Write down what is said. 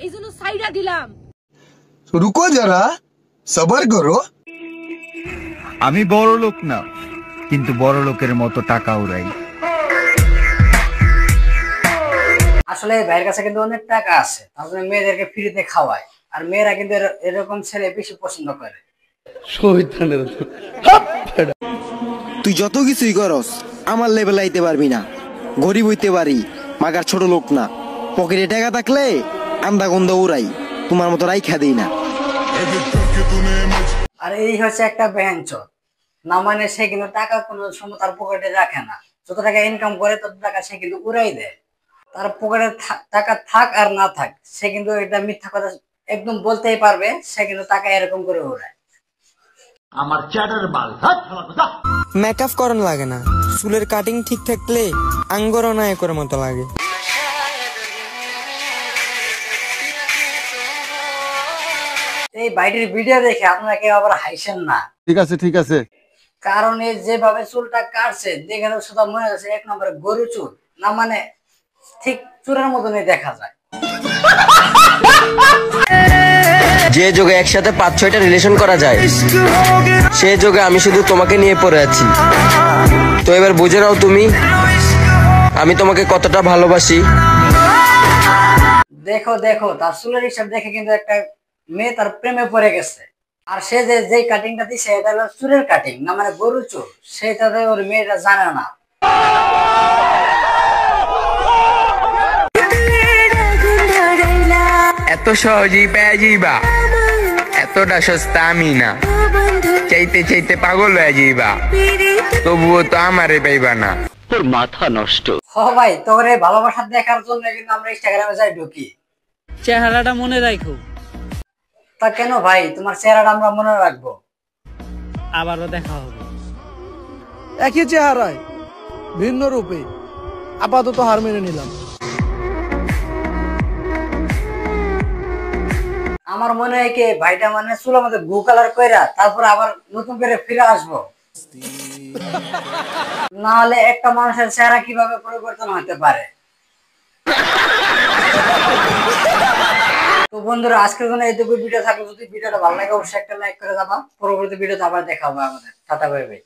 এইজন্য সাইডা দিলাম। রুকো যারা, সবার করো। আমি বড় লোক না, কিন্তু বড় লোকের মতো টাকা উড়াই। আসলে ভাইয়ের কাছে কিন্তু অনেক টাকা আছে, তারপরে মেয়েদেরকে ফ্রিতে খাওয়ায়, আর মেয়েরা কিন্তু এরকম ছেলে বেশি পছন্দ করে। তুই যত কিছুই করস আমার লেভেল আইতে পারবি না। গরিব হইতে পারি, মাগার ছোট লোক না। পকেটে টাকা থাকলে আন্দা গন্ধ উড়াই, তোমার মতো রাইখা দেই না। আর এই হচ্ছে একটা বেহেনচোদ না, মানে সে কিন্তু টাকা কোনো সময় তার পকেটে রাখে না। যত টাকা ইনকাম করে তত টাকা সে কিন্তু উড়াই দেয়। তার পকেটে টাকা থাক আর না থাক, সে কিন্তু এটা মিথ্যা কথা একদম বলতেই পারবে, সে কিন্তু টাকা এরকম করে উড়ায়। আমার চ্যাটার বাল মেকআপ করান লাগে না, চুলের কাটিং ঠিক থাকলে আঙ্গর নায়কের মতো লাগে। এই বাইরের ভিডিও দেখে আপনারা কেউ আবার হাসেন না। ঠিক আছে ঠিক আছে। কারণ এই যেভাবে চুলটা কাটছে দেখে তো শুধু মনে হচ্ছে এক নম্বরে গরু চুল না, মানে ঠিক চুলের মতনই দেখা যায়। যে যোগে একসাথে 5-6টা রিলেশন করা যায়, সে যোগে আমি শুধু তোমাকে নিয়ে পড়ে আছি। তো এবার বুঝে নাও তুমি আমি তোমাকে কতটা ভালোবাসি। দেখো দেখো, তার চুলের হিসাব দেখে কিন্তু একটা মেয়ে তার প্রেমে পড়ে গেছে। আর সে যে কাটিংটা দিছে এটা হলো চুলের কাটিং না, মানে গরু চুল, সেটাতে ওর মেয়েটা জানে না। এত সহজেই পেয়ে যাইবা, এতটা সস্তা আমি না। চাইতে চাইতে পাগল হয়ে যাইবা, তবুও তো আমারে পাইবা না। তোর মাথা নষ্ট। হ ভাই, তোর এই ভালোবাসা দেখার জন্য কিন্তু আমরা ইনস্টাগ্রামে যাই ঢুকি। চেহারাটা মনে রাখো। তা কেন ভাই, তোমার চেহারাটা আমরা মনে রাখবো। আবারও দেখা হবে একই চেহারায় ভিন্ন রূপে। আপাতত হার মেনে নিলাম। আমার মনে হয় কি ভাইটা মানে চুল আমাদের গু কালার কইরা তারপর আবার নতুন করে ফিরে আসবো। না হলে একটা মানুষের চেহারা কিভাবে পরিবর্তন হতে পারে। তো বন্ধুরা, আজকের জন্য এইটুকু ভিডিও থাকলে, যদি ভিডিওটা ভালো লাগে অবশ্যই একটা লাইক করে যাবা। পরবর্তী ভিডিওতে আবার দেখা হবে আমাদের। Tata bye bye.